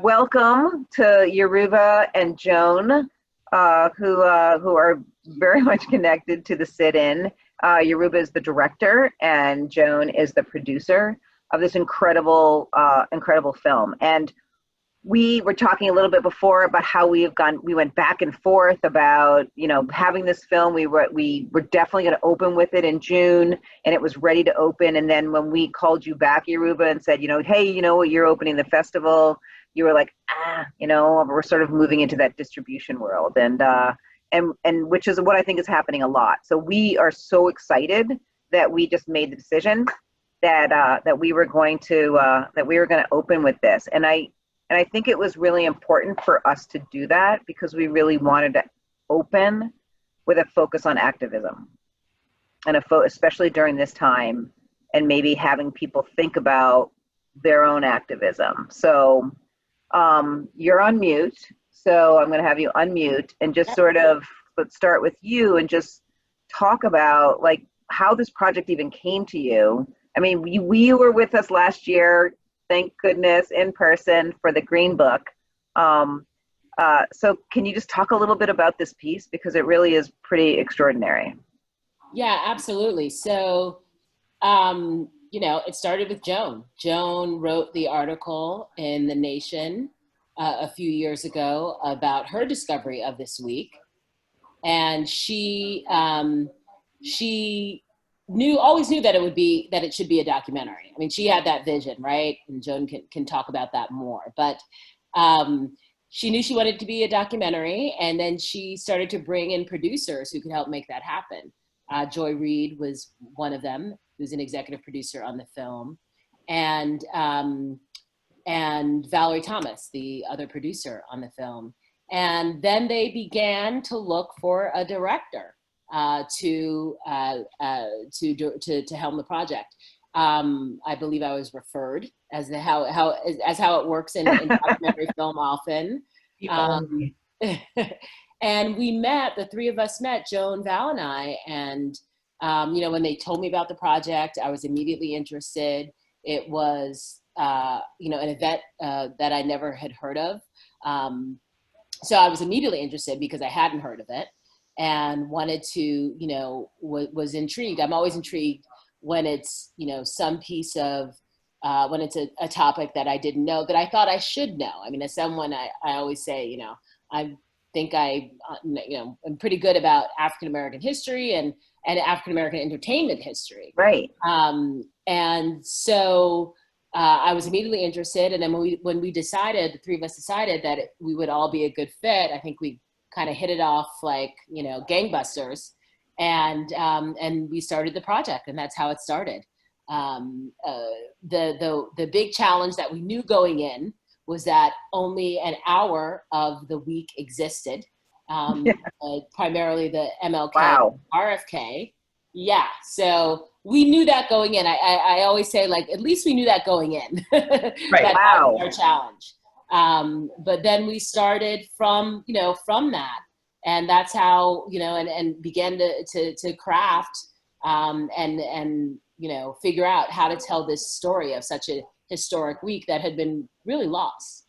Welcome to Yoruba and Joan, who are very much connected to the sit-in. Yoruba is the director, and Joan is the producer of this incredible film. And we were talking a little bit before about how we went back and forth about, having this film. We were definitely going to open with it in June, and it was ready to open. And then when we called you back, Yoruba, and said, hey, you're opening the festival, you were like, we're sort of moving into that distribution world. And which is what I think is happening a lot. So we are so excited that we just made the decision that we were going to open with this. And I think it was really important for us to do that because we really wanted to open with a focus on activism and especially during this time, and maybe having people think about their own activism. So you're on mute. So I'm going to have you unmute and just let's start with you and just talk about like how this project even came to you. I mean, we were with us last year, thank goodness, in person for the Green Book. So can you just talk a little bit about this piece, because it really is pretty extraordinary? Yeah, absolutely. So, it started with Joan. Joan wrote the article in The Nation a few years ago about her discovery of this week. And she always knew that it should be a documentary. I mean, she had that vision, right? And Joan can talk about that more. But she knew she wanted to be a documentary, and then she started to bring in producers who could help make that happen. Joy Reid was one of them, who's an executive producer on the film, and Valerie Thomas, the other producer on the film. And then they began to look for a director to helm the project. I believe I was referred as how it works in documentary film often. And we met, the three of us met, Joan, Val, and I. And when they told me about the project, I was immediately interested. It was an event that I never had heard of. So I was immediately interested because I hadn't heard of it, and wanted to, was intrigued. I'm always intrigued when it's, some piece of, when it's a topic that I didn't know, that I thought I should know. I mean, as someone, I always say, I think I'm pretty good about African-American history and African-American entertainment history. Right. And so I was immediately interested. And then when we decided, the three of us decided that we would all be a good fit, I think we kind of hit it off like, gangbusters, and we started the project, and that's how it started. The big challenge that we knew going in was that only an hour of the week existed, primarily the MLK, RFK. Yeah, so we knew that going in. I always say, like, at least we knew that going in. Right. That was our challenge. But then we started from that, and that's how, and began to craft, and figure out how to tell this story of such a historic week that had been really lost.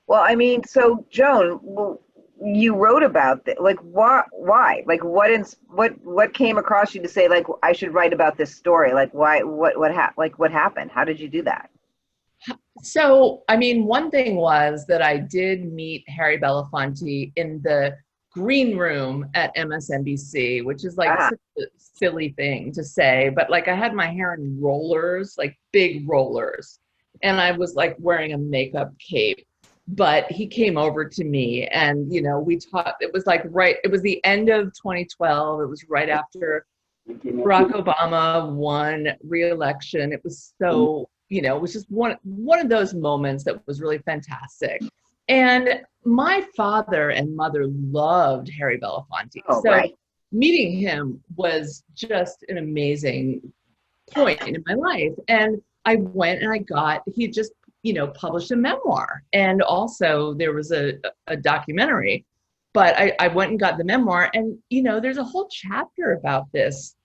Well, I mean, so Joan, you wrote about that. Like, why? Like, what came across you to say, like, I should write about this story? Like, why? What happened? How did you do that? So, I mean, one thing was that I did meet Harry Belafonte in the green room at MSNBC, which is like such a silly thing to say, but like I had my hair in rollers, like big rollers, and I was like wearing a makeup cape. But he came over to me, and we talked. It was like it was the end of 2012. It was right after Barack Obama won re-election. It was so, it was just one of those moments that was really fantastic. And my father and mother loved Harry Belafonte. Meeting him was just an amazing point in my life. And I went and he just, published a memoir. And also there was a documentary, but I went and got the memoir, and, there's a whole chapter about this.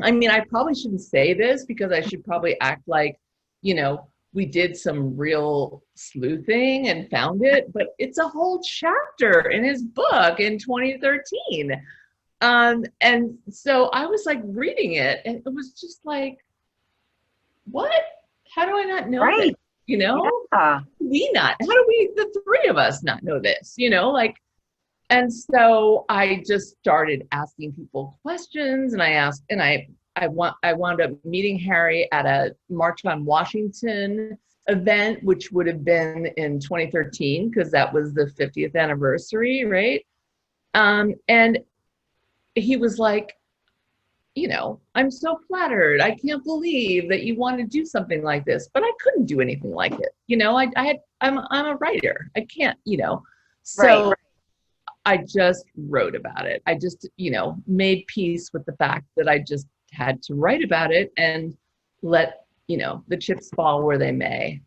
I mean, I probably shouldn't say this because I should probably act like, we did some real sleuthing and found it, but it's a whole chapter in his book in 2013. And so I was like reading it, and it was just like, what? How do I not know this? You know, how do we, the three of us, not know this? You know, like, and so I just started asking people questions, and I wound up meeting Harry at a March on Washington event, which would have been in 2013 because that was the 50th anniversary, right? And he was like, you know, I'm so flattered. I can't believe that you want to do something like this, but I couldn't do anything like it. You know, I'm a writer. I can't, you know, so I just wrote about it. I just, you know, made peace with the fact that I just had to write about it and let, you know, the chips fall where they may.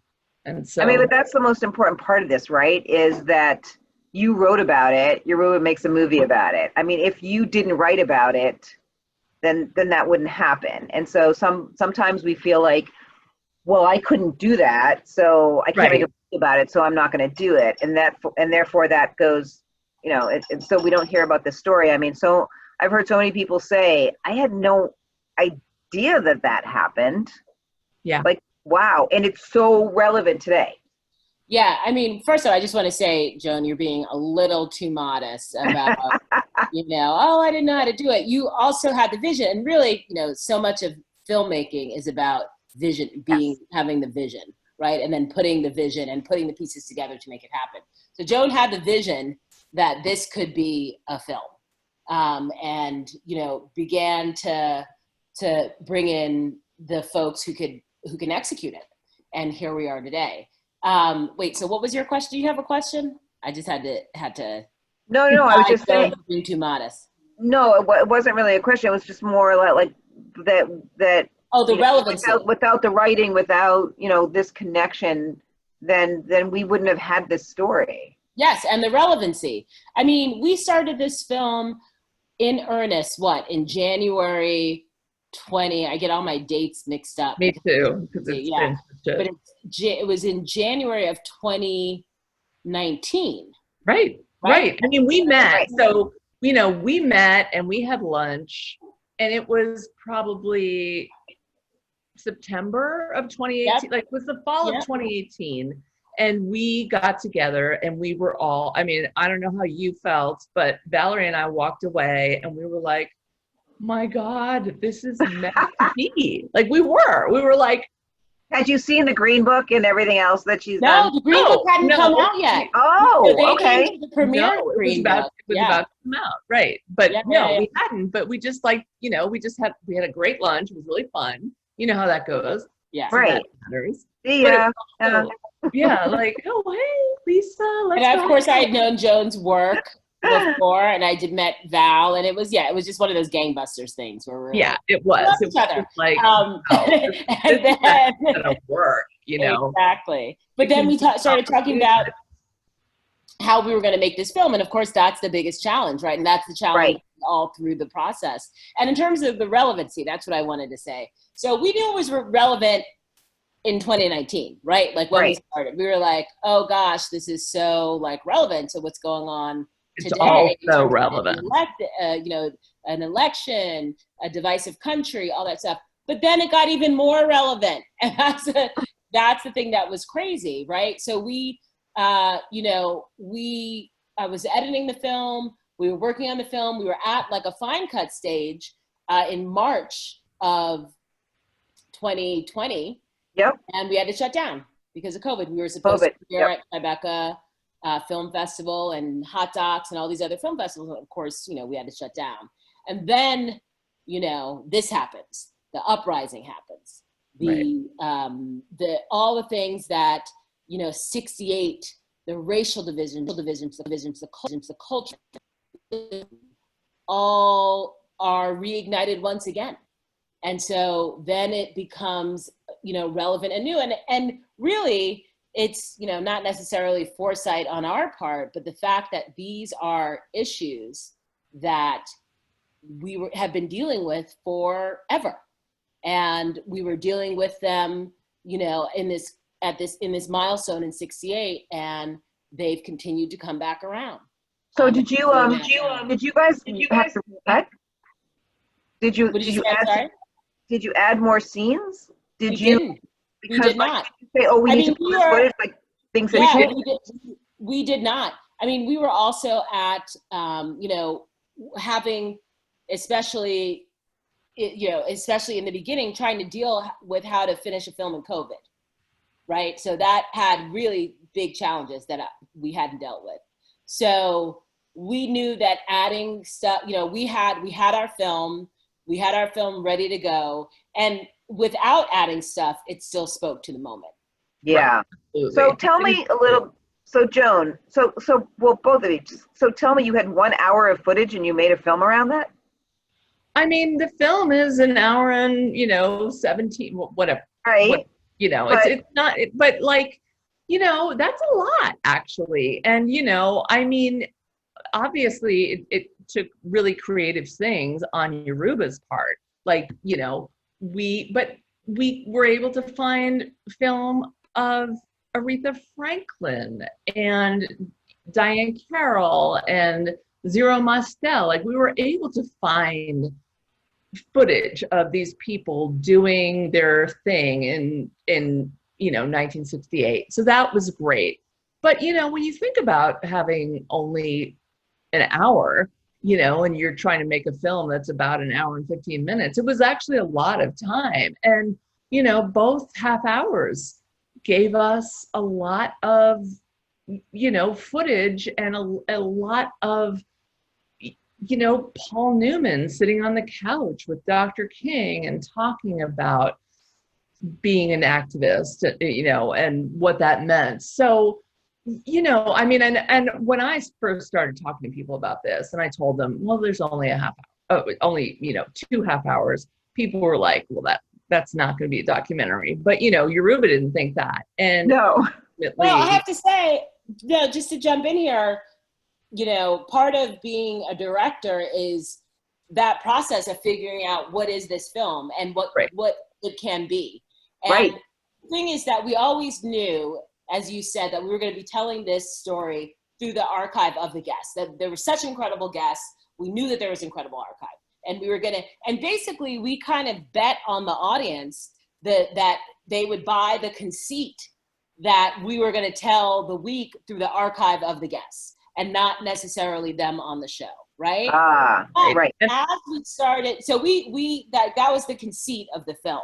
And so, I mean, but that's the most important part of this, right? Is that you wrote about it. Yoruba makes a movie about it. I mean, if you didn't write about it, then that wouldn't happen. And so sometimes we feel like, well, I couldn't do that, so I can't make a movie about it, so I'm not going to do it. And therefore that goes, you know, so we don't hear about this story. I mean, so I've heard so many people say, I had no idea that happened. Yeah. Like, wow. And it's so relevant today. Yeah, I mean, first of all, I just want to say, Joan, you're being a little too modest about, you know, oh, I didn't know how to do it. You also had the vision. And really, you know, so much of filmmaking is about vision, having the vision, right? And then putting the vision and putting the pieces together to make it happen. So Joan had the vision that this could be a film, and, you know, began to bring in the folks who can execute it. And here we are today. Wait, so what was your question? Do you have a question? I just had to. No, I was just saying. Being too modest. No, it wasn't really a question. It was just more like that. Oh, the relevancy. Without the writing, without, you know, this connection, then we wouldn't have had this story. Yes, and the relevancy. I mean, we started this film in earnest, in January 20, I get all my dates mixed up. Me too. But it was in January of 2019. Right. I mean, we met. So, you know, we met and we had lunch, and it was probably September of 2018, like it was the fall of 2018. And we got together and we were all, I mean, I don't know how you felt, but Valerie and I walked away and we were like, my God, this is meant to be. Like we were like, had you seen the Green Book and everything else that she's done? No, the Green Book hadn't come out yet. Oh, so okay. Came to the premiere it was about to come out, right? But we hadn't. But we just we had a great lunch. It was really fun. You know how that goes. Yeah, right. That matters. Yeah. Like, oh hey, Lisa. And of course, I had known Joan's work before, and I met Val, and it was just one of those gangbusters things where we're it was each other. Like and then gonna work, you know, exactly. But then we started talking about how we were going to make this film, and of course, that's the biggest challenge, right? And that's the challenge all through the process. And in terms of the relevancy, that's what I wanted to say. So we knew it was relevant in 2019, right? Like when we started, we were like, oh gosh, this is so like relevant to what's going on today. It's all so relevant. You know, an election, a divisive country, all that stuff. But then it got even more relevant. And that's the thing that was crazy, right? So I was editing the film. We were working on the film. We were at like a fine cut stage in March of 2020. Yep. And we had to shut down because of COVID. We were supposed to be at Tribeca Film Festival and Hot Docs and all these other film festivals. Of course, you know, we had to shut down. And then, you know, this happens. The uprising happens. All the things that, you know, 68, the racial divisions, the culture, all are reignited once again. And so then it becomes, you know, relevant and new. And really, it's, you know, not necessarily foresight on our part, but the fact that these are issues that we have been dealing with forever. And we were dealing with them, you know, in this in this milestone in '68, and they've continued to come back around. So did you guys have to cut? Did you add more scenes? We didn't. We did not. Say, oh, we need to pull this footage, like things have changed. We did not. I mean, we were also at, you know, having, especially in the beginning, trying to deal with how to finish a film in COVID, right? So that had really big challenges that we hadn't dealt with. So we knew that adding stuff, you know, we had our film ready to go, and without adding stuff, it still spoke to the moment. Yeah. Right. So tell me a little. So Joan, well, both of you. So tell me, you had 1 hour of footage and you made a film around that? I mean, the film is an hour and, you know, 17, whatever. Right. You know, it's not, but like, you know, that's a lot actually. And, you know, I mean, obviously it took really creative things on Yoruba's part. Like, you know, we were able to find film of Aretha Franklin and Diane Carroll and Zero Mostel. Like, we were able to find footage of these people doing their thing in you know, 1968. So that was great. But, you know, when you think about having only an hour, you know, and you're trying to make a film that's about an hour and 15 minutes, it was actually a lot of time. And, you know, both half hours gave us a lot of, you know, footage and a lot of, you know, Paul Newman sitting on the couch with Dr. King and talking about being an activist, you know, and what that meant. So, you know, I mean, and when I first started talking to people about this, and I told them, well, there's only only, you know, 2 half hours, people were like, well, that's not going to be a documentary. But, you know, Yoruba didn't think that. And no. Well, I have to say, no, just to jump in here, you know, part of being a director is that process of figuring out what is this film and what it can be. And the thing is that we always knew, as you said, that we were going to be telling this story through the archive of the guests, that there were such incredible guests. We knew that there was incredible archive, and we were going to, and basically we kind of bet on the audience that they would buy the conceit that we were going to tell the week through the archive of the guests and not necessarily them on the show. Right. Right. As we started, so that was the conceit of the film.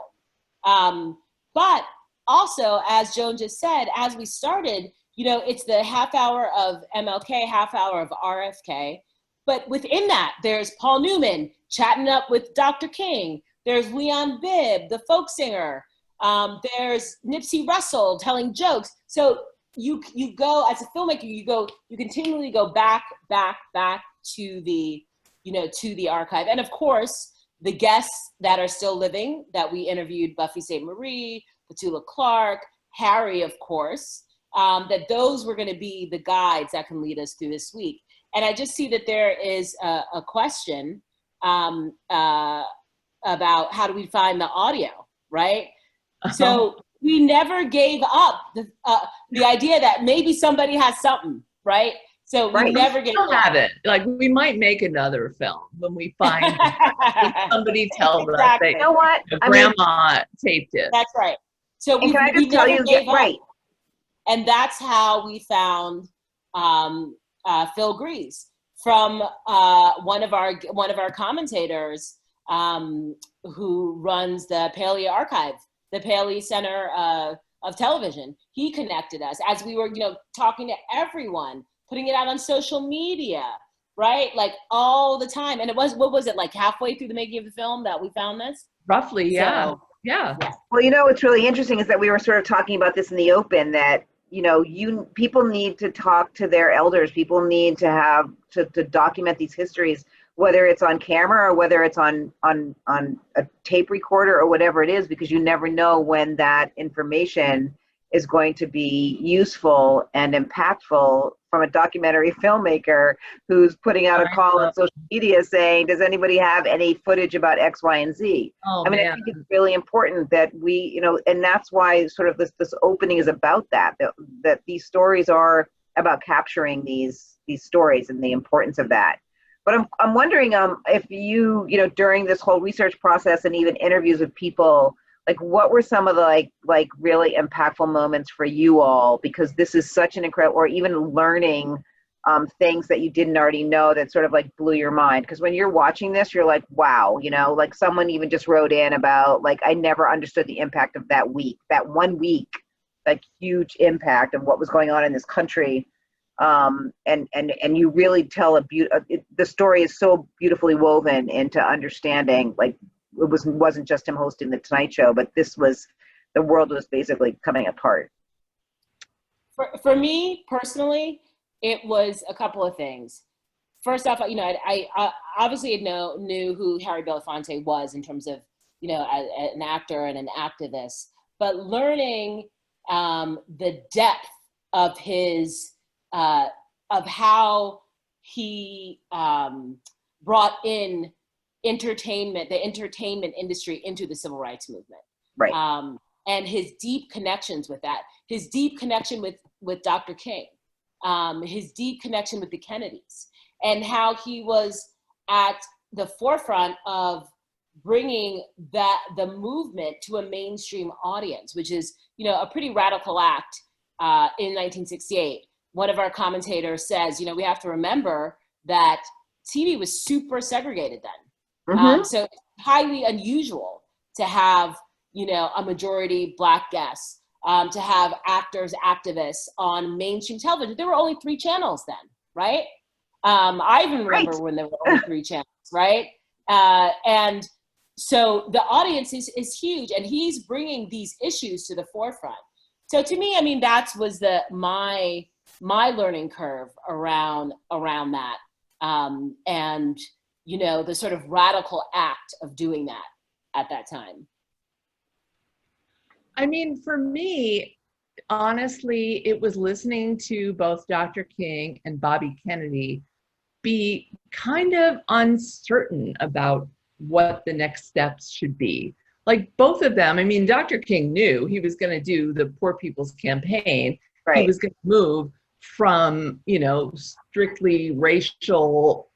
But also, as Joan just said, as we started, you know, it's the half hour of MLK, half hour of RFK. But within that, there's Paul Newman chatting up with Dr. King. There's Leon Bibb, the folk singer. There's Nipsey Russell telling jokes. So you go, as a filmmaker, you continually go back to the, you know, to the archive. And of course, the guests that are still living that we interviewed, Buffy St. Marie, Petula Clark, Harry, of course, that those were going to be the guides that can lead us through this week. And I just see that there is a question about how do we find the audio, right? So we never gave up the idea that maybe somebody has something, right? So we never gave up. Have it. Like, we might make another film when we find somebody tells us that, you know what? Grandma taped it. That's right. So we never gave up. And that's how we found Phil Grease from one of our commentators who runs the Paley Archive, the Paley Center of Television. He connected us as we were, you know, talking to everyone, putting it out on social media, right? Like all the time. And it was, what was it, like halfway through the making of the film that we found this? Roughly, yeah. So, yeah. Well, you know, what's really interesting is that we were sort of talking about this in the open, that, you know, people need to talk to their elders. People need to have to document these histories, whether it's on camera or whether it's on a tape recorder or whatever it is, because you never know when that information is going to be useful and impactful from a documentary filmmaker who's putting out a call on social media saying, does anybody have any footage about X, Y, and Z? Oh, I mean, man. I think it's really important that we, you know, and that's why sort of this opening is about that these stories are about capturing these stories and the importance of that. But I'm wondering if you know, during this whole research process and even interviews with people, like what were some of the like really impactful moments for you all? Because this is such an incredible, or even learning things that you didn't already know that sort of like blew your mind. Because when you're watching this, you're like, wow, you know, like someone even just wrote in about like, I never understood the impact of that week, that 1 week, like huge impact of what was going on in this country. And you really tell the story is so beautifully woven into understanding, like it wasn't just him hosting the Tonight Show, but the world was basically coming apart. For me personally, it was a couple of things. First off, you know, I obviously knew who Harry Belafonte was in terms of, you know, an actor and an activist, but learning the depth of his of how he brought in the entertainment industry into the civil rights movement. Right. And his deep connections with that, his deep connection with Dr. King, his deep connection with the Kennedys, and how he was at the forefront of bringing the movement to a mainstream audience, which is, you know, a pretty radical act in 1968. One of our commentators says, you know, we have to remember that TV was super segregated then. Mm-hmm. So it's highly unusual to have, you know, a majority Black guest, to have actors, activists on mainstream television. There were only 3 channels then, right? I even remember when there were only 3 channels, right? And so the audience is huge, and he's bringing these issues to the forefront. So to me, I mean, that was my learning curve around that. And, you know, the sort of radical act of doing that at that time. I mean, for me, honestly, it was listening to both Dr. King and Bobby Kennedy be kind of uncertain about what the next steps should be. Like both of them, I mean, Dr. King knew he was going to do the Poor People's Campaign. Right. He was going to move from, you know, strictly racial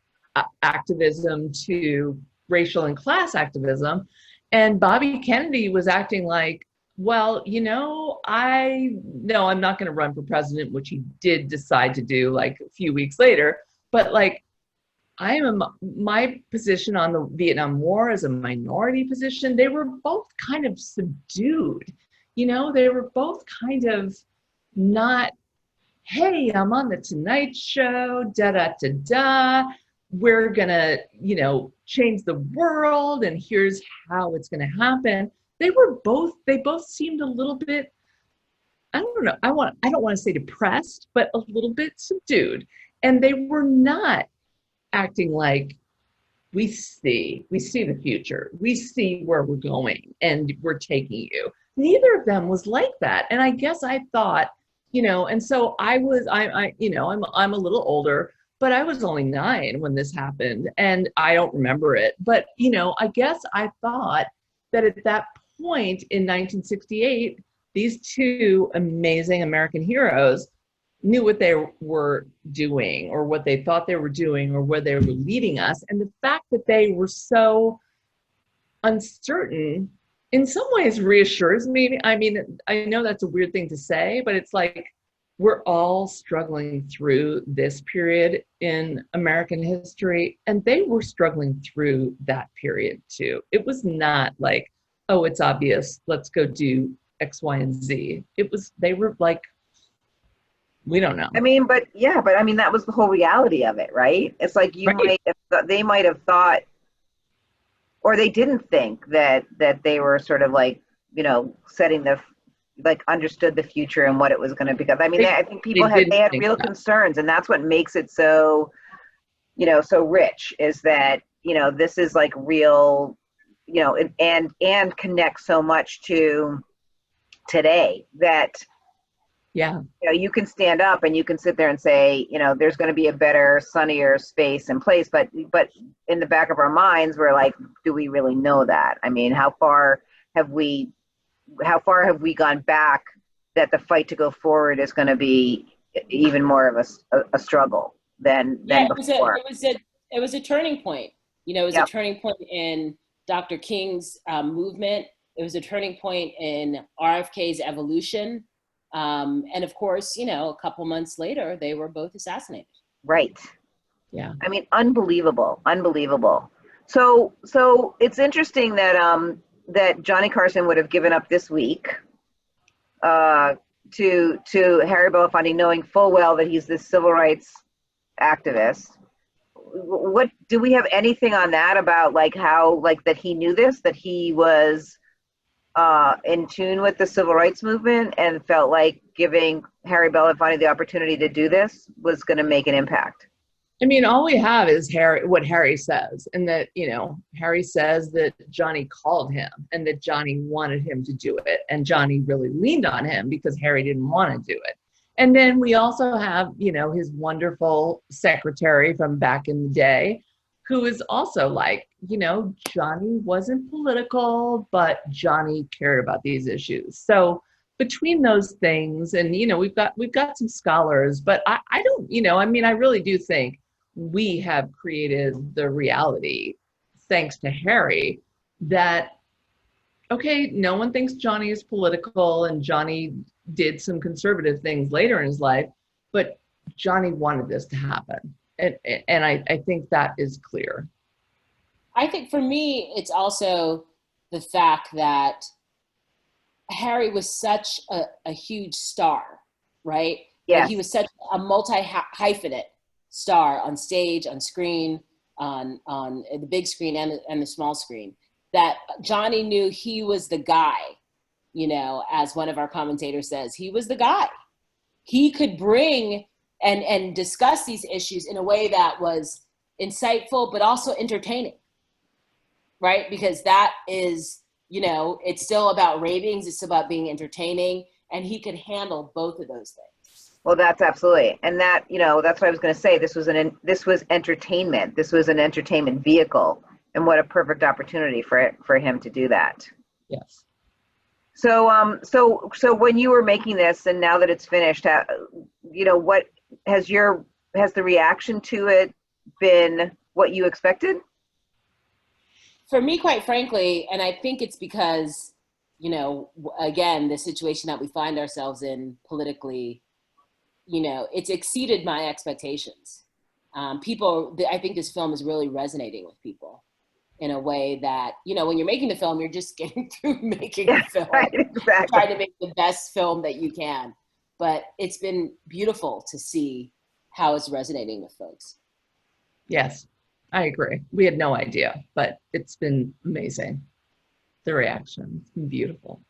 activism to racial and class activism. And Bobby Kennedy was acting like, well, you know, I'm not going to run for president, which he did decide to do like a few weeks later. But like, my position on the Vietnam War as a minority position, they were both kind of subdued. You know, they were both kind of not, hey, I'm on the Tonight Show, da da da da. We're gonna, you know, change the world, and here's how it's gonna happen. They both seemed a little bit, I don't know, I don't want to say depressed, but a little bit subdued. And they were not acting like we see the future, we see where we're going, and we're taking you. Neither of them was like that. And I guess I thought, you know, and so you know, I'm a little older, but I was only 9 when this happened, and I don't remember it. But, you know, I guess I thought that at that point in 1968, these 2 amazing American heroes knew what they were doing, or what they thought they were doing, or where they were leading us. And the fact that they were so uncertain in some ways reassures me. I mean, I know that's a weird thing to say, but it's like we're all struggling through this period in American history, and they were struggling through that period too. It was not like, oh, it's obvious, let's go do X, Y, and Z. They were like, we don't know. I mean, but I mean, that was the whole reality of it, right? It's like they might have thought, or they didn't think that they were sort of like, you know, understood the future and what it was going to become. I mean, I think people had real concerns, and that's what makes it so, you know, so rich, is that, you know, this is like real, you know, and connects so much to today, that Yeah. You know, you can stand up and you can sit there and say, you know, there's going to be a better, sunnier space and place, but in the back of our minds, we're like, do we really know that? I mean, have we how far have we gone back that the fight to go forward is going to be even more of a struggle than before? It was a turning point. You know, it was a Yep. turning point in Dr. King's movement. It was a turning point in RFK's evolution. And of course, you know, a couple months later, they were both assassinated. Right. Yeah. I mean, unbelievable, unbelievable. So it's interesting that that Johnny Carson would have given up this week to Harry Belafonte, knowing full well that he's this civil rights activist. What do we have anything on that about, like, how, like, that he knew this, that he was in tune with the civil rights movement and felt like giving Harry Belafonte the opportunity to do this was going to make an impact? I mean, all we have is what Harry says, and that, you know, Harry says that Johnny called him and that Johnny wanted him to do it. And Johnny really leaned on him because Harry didn't want to do it. And then we also have, you know, his wonderful secretary from back in the day, who is also like, you know, Johnny wasn't political, but Johnny cared about these issues. So between those things, and, you know, we've got some scholars, but I don't, you know, I mean, I really do think we have created the reality, thanks to Harry, that, okay, no one thinks Johnny is political, and Johnny did some conservative things later in his life, but Johnny wanted this to happen. And I think that is clear. I think for me, it's also the fact that Harry was such a huge star, right? Yes. Like, he was such a multi-hyphenate star on stage, on screen, on the big screen and the small screen, that Johnny knew he was the guy. You know, as one of our commentators says, he was the guy. He could bring and discuss these issues in a way that was insightful, but also entertaining, right? Because that is, you know, it's still about ratings, it's about being entertaining, and he could handle both of those things. Well, that's absolutely, and that, you know, that's what I was going to say. This was entertainment. This was an entertainment vehicle, and what a perfect opportunity for him to do that. Yes. So when you were making this, and now that it's finished, you know, what has the reaction to it been what you expected? For me, quite frankly, and I think it's because, you know, again, the situation that we find ourselves in politically, you know, it's exceeded my expectations. I think this film is really resonating with people in a way that, you know, when you're making the film, you're just getting through making the film, right, exactly. Trying to make the best film that you can. But it's been beautiful to see how it's resonating with folks. Yes, I agree. We had no idea, but it's been amazing. The reaction, it's been beautiful.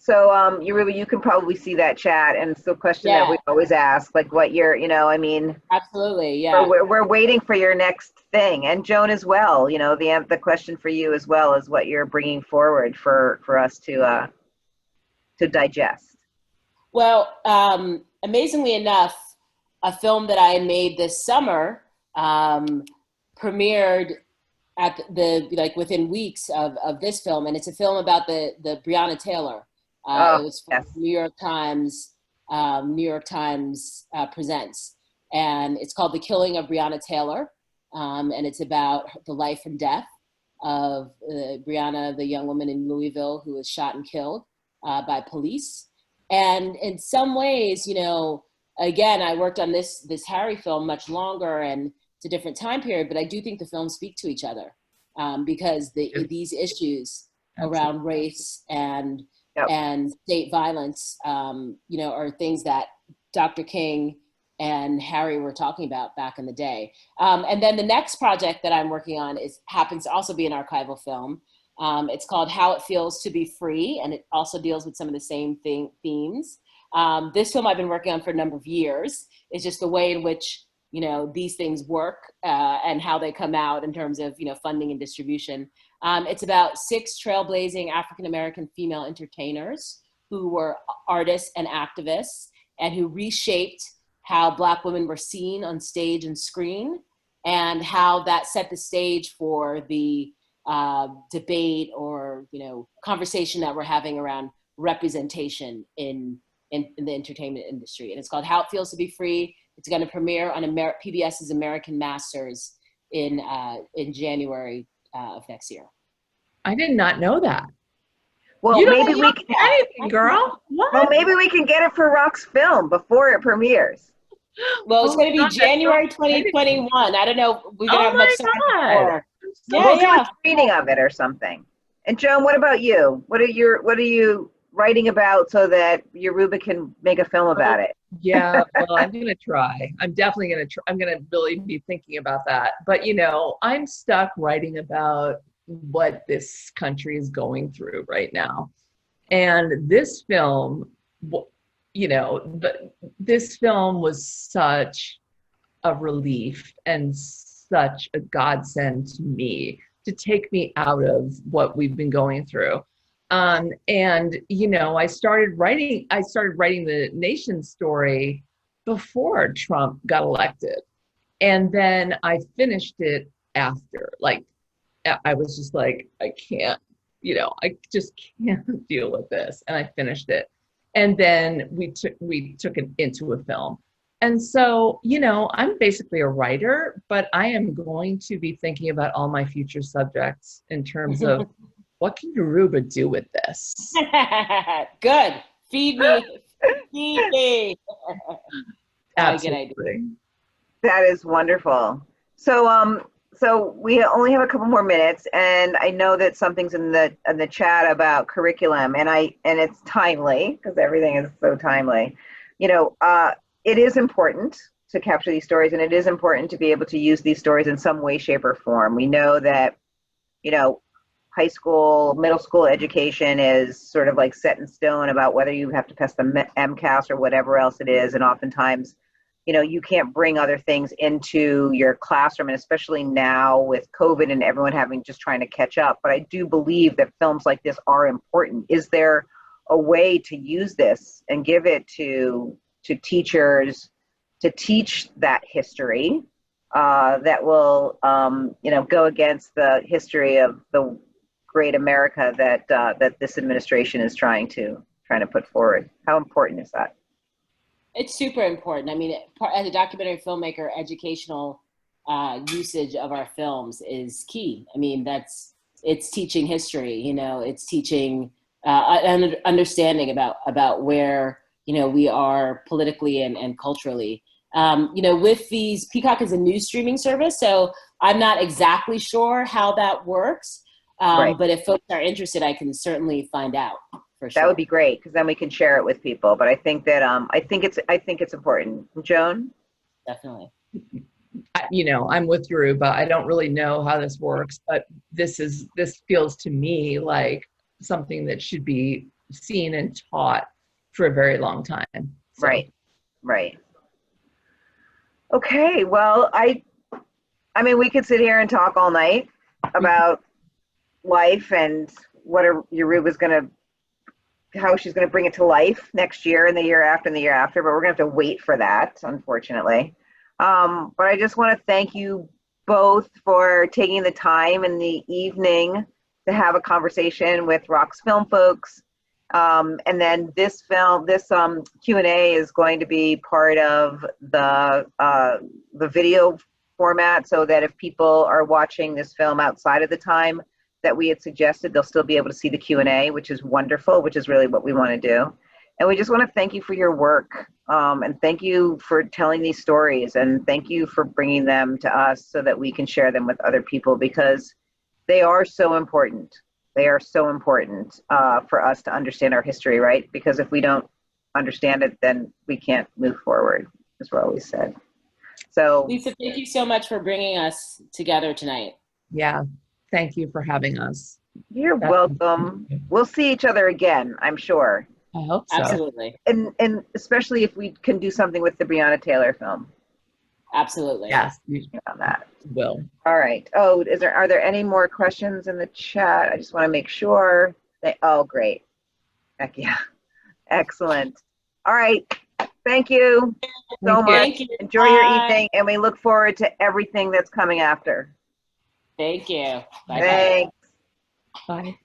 So, you can probably see that chat, and it's the question that we always ask, like, what you're, you know, I mean. Absolutely, yeah. We're waiting for your next thing, and Joan as well. You know, the question for you as well is what you're bringing forward for us to digest. Well, amazingly enough, a film that I made this summer premiered at within weeks of this film, and it's a film about the Breonna Taylor. It was from New York Times. New York Times presents, and it's called The Killing of Breonna Taylor, and it's about the life and death of Breonna, the young woman in Louisville who was shot and killed by police. And in some ways, you know, again, I worked on this Harry film much longer, and it's a different time period, but I do think the films speak to each other because these issues around race and state violence, you know, are things that Dr. King and Harry were talking about back in the day. And then the next project that I'm working on happens to also be an archival film. It's called How It Feels to Be Free, and it also deals with some of the same themes. This film I've been working on for a number of years. It's just the way in which, you know, these things work and how they come out in terms of, you know, funding and distribution. It's about 6 trailblazing African-American female entertainers who were artists and activists and who reshaped how Black women were seen on stage and screen, and how that set the stage for the debate or, you know, conversation that we're having around representation in the entertainment industry. And it's called How It Feels to Be Free. It's going to premiere on PBS's American Masters in January of next year. I did not know that. Well, maybe we can, anything, girl. What? well, maybe we can get it for RoxFilm before it premieres. Well, it's going to be January 2021. I don't know. We're going to have much time before. Yeah, we'll do a screening of it or something. And Joan, what about you? What are you writing about so that Yoruba can make a film about it? Yeah, well, I'm going to try. I'm definitely going to try. I'm going to really be thinking about that. But, you know, I'm stuck writing about what this country is going through right now. And this film, you know, this film was such a relief and such a godsend to me to take me out of what we've been going through. And, you know, I started writing the nation story before Trump got elected. And then I finished it after. Like, I was just like, I can't, you know, I just can't deal with this. And I finished it. And then we took it into a film. And so, you know, I'm basically a writer, but I am going to be thinking about all my future subjects in terms of what can Yoruba do with this? Good. Feed me. Feed me. Absolutely. That is wonderful. So we only have a couple more minutes, and I know that something's in the chat about curriculum, and it's timely because everything is so timely. You know, it is important to capture these stories, and it is important to be able to use these stories in some way, shape, or form. We know that, you know, high school, middle school education is sort of like set in stone about whether you have to pass the MCAS or whatever else it is, and oftentimes, you know, you can't bring other things into your classroom, and especially now with COVID and everyone trying to catch up. But I do believe that films like this are important. Is there a way to use this and give it to teachers to teach that history that will, you know, go against the history of the great America that this administration is trying to put forward? How important is that? It's super important. I mean, as a documentary filmmaker, educational usage of our films is key. I mean, it's teaching history, you know, it's teaching understanding about where, you know, we are politically and culturally. You know, with these, Peacock is a new streaming service, so I'm not exactly sure how that works. Right. But if folks are interested, I can certainly find out. For sure. That would be great, because then we can share it with people. But I think that I think it's important. Joan? Definitely. You know, I'm with Yoruba. I don't really know how this works, but this feels to me like something that should be seen and taught for a very long time. So. Right. Okay. Well, I mean, we could sit here and talk all night about life and what Yoruba's how she's going to bring it to life next year and the year after and the year after, but we're going to have to wait for that, unfortunately. But I just want to thank you both for taking the time in the evening to have a conversation with RoxFilm folks. And then this Q&A is going to be part of the video format, so that if people are watching this film outside of the time that we had suggested, they'll still be able to see the Q&A, which is wonderful, which is really what we want to do. And we just want to thank you for your work, and thank you for telling these stories, and thank you for bringing them to us so that we can share them with other people, because they are so important. They are so important for us to understand our history, right? Because if we don't understand it, then we can't move forward, as we're always said. So, Lisa, thank you so much for bringing us together tonight. Yeah. Thank you for having us. You're welcome. We'll see each other again, I'm sure. I hope so. Absolutely. And especially if we can do something with the Breonna Taylor film. Absolutely. Yes. On that. Will. All right. Oh, are there any more questions in the chat? I just want to make sure oh, great. Heck yeah. Excellent. All right. Thank you so Thank you. much. Thank you. Enjoy your Bye. evening, and we look forward to everything that's coming after. Thank you. Bye bye. Thanks. Bye.